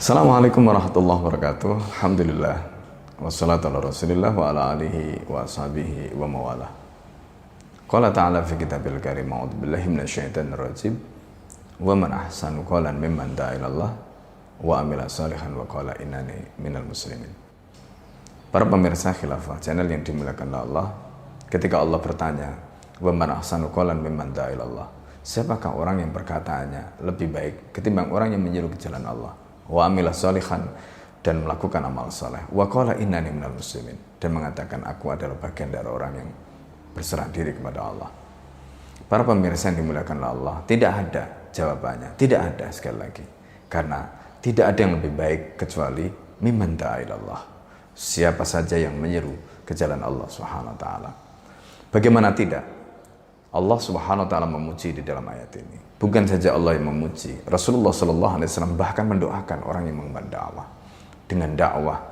Assalamualaikum warahmatullahi wabarakatuh. Alhamdulillah. Wassalatu ala rasulillah wa ala alihi wa ashabihi wa mawalah. Qala ta'ala fi kitabil karim, a'udzu billahi minasyaitonir rajim. Wa man ahsanu qalan mimman da'a ilallah wa amila salihan wa qala innani minal muslimin. Para pemirsa Khilafah channel yang dimuliakan Allah, ketika Allah bertanya, "Wa man ahsanu qalan mimman da'a ilallah?" Siapakah orang yang perkataannya lebih baik ketimbang orang yang menyeru ke jalan Allah? Wa amila salihan, dan melakukan amal saleh. Wa qala innani minal muslimin, dan mengatakan aku adalah bagian dari orang yang berserah diri kepada Allah. Para pemirsa yang dimuliakan Allah, tidak ada jawabannya, tidak ada sekali lagi. Karena tidak ada yang lebih baik kecuali mimman da'a ilallah. Siapa saja yang menyeru ke jalan Allah Subhanahu wa taala. Bagaimana tidak? Allah Subhanahu wa taala memuji di dalam ayat ini. Bukan saja Allah yang memuji, Rasulullah sallallahu alaihi wasallam bahkan mendoakan orang yang mengemban dakwah. Dengan dakwah,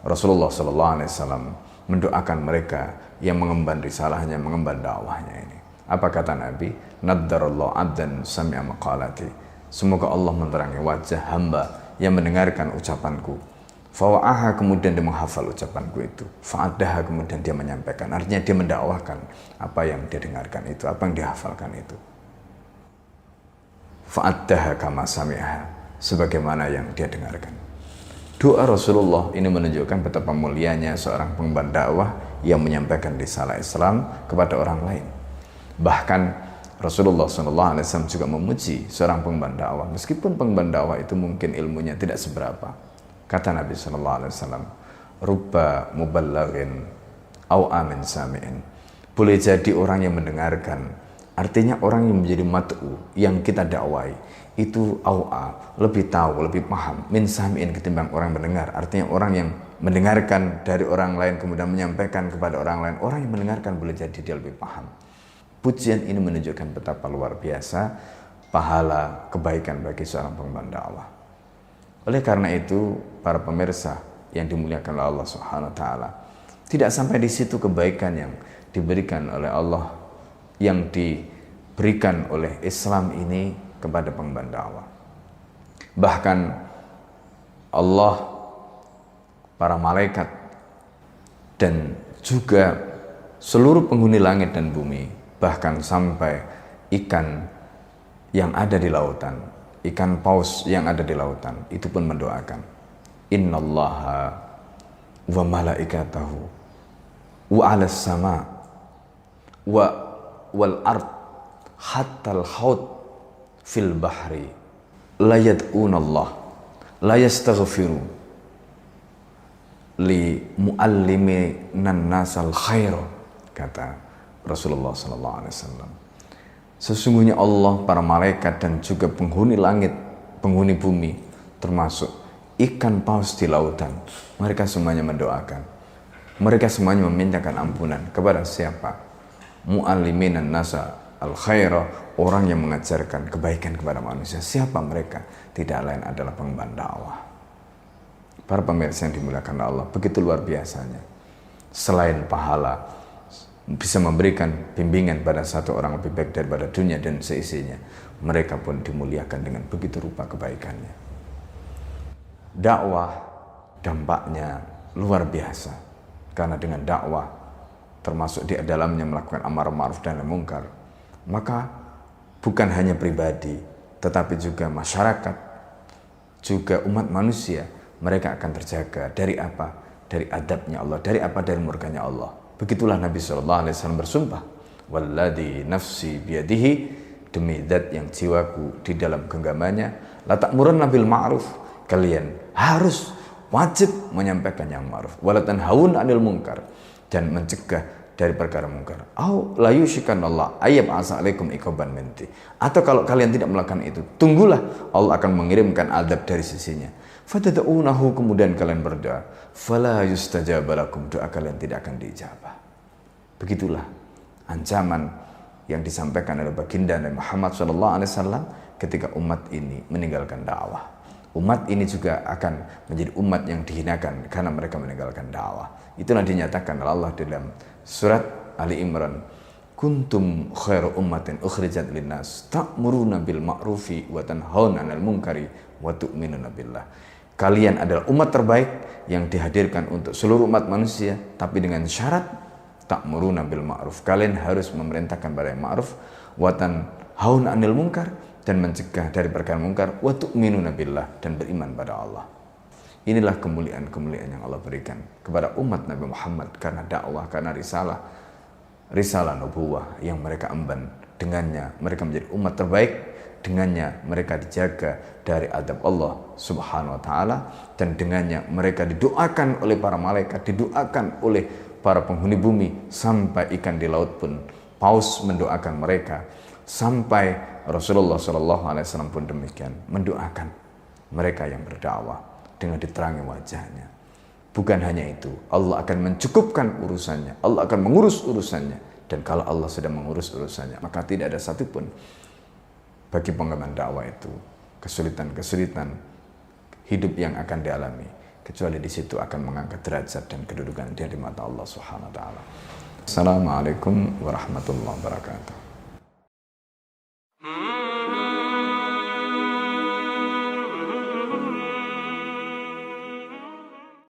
Rasulullah sallallahu alaihi wasallam mendoakan mereka yang mengemban risalahnya, mengemban dakwahnya ini. Apa kata Nabi? Naddarallahu 'abdan sami'a maqalati. Semoga Allah menerangi wajah hamba yang mendengarkan ucapanku. Fawa'aha, kemudian dia menghafal ucapanku itu. Fa'adaha, kemudian dia menyampaikan. Artinya dia mendakwahkan apa yang dia dengarkan itu, apa yang dia hafalkan itu. Fa'adaha kama sami'aha, sebagaimana yang dia dengarkan. Doa Rasulullah ini menunjukkan betapa mulianya seorang pengemban dakwah yang menyampaikan risalah Islam kepada orang lain. Bahkan Rasulullah SAW juga memuji seorang pengemban dakwah, meskipun pengemban dakwah itu mungkin ilmunya tidak seberapa. Kata Nabi SAW, "Rubba mubalaghin au amin sami'in." Boleh jadi orang yang mendengarkan, artinya orang yang menjadi mat'u, yang kita dakwai, itu au'a, lebih tahu, lebih paham, min sami'in, ketimbang orang mendengar. Artinya orang yang mendengarkan dari orang lain kemudian menyampaikan kepada orang lain, orang yang mendengarkan boleh jadi dia lebih paham. Pujian ini menunjukkan betapa luar biasa pahala kebaikan bagi seorang pengemban dakwah. Oleh karena itu, para pemirsa yang dimuliakan oleh Allah Subhanahu wa taala, tidak sampai di situ kebaikan yang diberikan oleh Allah, yang diberikan oleh Islam ini kepada pengemban dakwah. Bahkan Allah, para malaikat, dan juga seluruh penghuni langit dan bumi, bahkan sampai ikan yang ada di lautan, ikan paus yang ada di lautan, itu pun mendoakan, innallaha wa malaikatahu wa 'alas sama wa wal ard hatta al haud fil bahri la yad'unallah la yastaghfiru li mualliminan nasal khair, kata Rasulullah sallallahu alaihi wasallam. Sesungguhnya Allah, para malaikat, dan juga penghuni langit, penghuni bumi, termasuk ikan paus di lautan, mereka semuanya mendoakan. Mereka semuanya memintakan ampunan kepada siapa? Mu'alliminan nasa al-khairah, orang yang mengajarkan kebaikan kepada manusia. Siapa mereka? Tidak lain adalah pengemban dakwah. Para pemirsa yang dimuliakan Allah, begitu luar biasanya. Selain pahala, bisa memberikan bimbingan pada satu orang lebih baik daripada dunia dan seisinya, mereka pun dimuliakan dengan begitu rupa kebaikannya. Dakwah dampaknya luar biasa, karena dengan dakwah, termasuk di dalamnya melakukan amar ma'ruf dan nahi mungkar, maka bukan hanya pribadi, tetapi juga masyarakat, juga umat manusia, mereka akan terjaga dari apa? Dari adabnya Allah, dari apa? Dari murkanya Allah. Begitulah Nabi SAW bersumpah, walladzi nafsi biyadihi, demi zat yang jiwaku di dalam genggamannya, la ta'murunna bil ma'ruf, kalian harus wajib menyampaikan yang ma'ruf, wala tanhauna 'anil munkar, dan mencegah dari perkara mungkar. Au la yushikanallah ayyab asa alaikum iqaban minti, atau kalau kalian tidak melakukan itu, tunggulah Allah akan mengirimkan adab dari sisinya. Fatad'unahu, kemudian kalian berdoa, fala yustajabalakum, doa kalian tidak akan diijabah. Begitulah ancaman yang disampaikan oleh baginda Nabi Muhammad SAW ketika umat ini meninggalkan dakwah. Umat ini juga akan menjadi umat yang dihinakan karena mereka meninggalkan dakwah. Itulah dinyatakan oleh Allah dalam surat Ali Imran, kuntum khairu ummatin ukhrijat linnas ta'muruna bil ma'rufi wa tanhauna 'anil munkari wa tu'minuna billah. Kalian adalah umat terbaik yang dihadirkan untuk seluruh umat manusia, tapi dengan syarat ta'muruna bil ma'ruf. Kalian harus memerintahkan pada yang ma'ruf, wa tanhauna 'anil munkar, dan mencegah dari perkara munkar, wa tu'minuna billah, dan beriman pada Allah. Inilah kemuliaan-kemuliaan yang Allah berikan kepada umat Nabi Muhammad karena dakwah, karena risalah nubuwah yang mereka emban. Dengannya mereka menjadi umat terbaik, dengannya mereka dijaga dari adab Allah Subhanahu wa taala, dan dengannya mereka didoakan oleh para malaikat, didoakan oleh para penghuni bumi, sampai ikan di laut pun paus mendoakan mereka, sampai Rasulullah SAW pun demikian mendoakan mereka yang berdakwah dengan diterangi wajahnya. Bukan hanya itu, Allah akan mencukupkan urusannya, Allah akan mengurus urusannya, dan kalau Allah sudah mengurus urusannya, maka tidak ada satupun bagi pengembang dakwah itu kesulitan-kesulitan hidup yang akan dialami, kecuali di situ akan mengangkat derajat dan kedudukan dia di mata Allah Subhanahu wa taala. Assalamualaikum warahmatullahi wabarakatuh.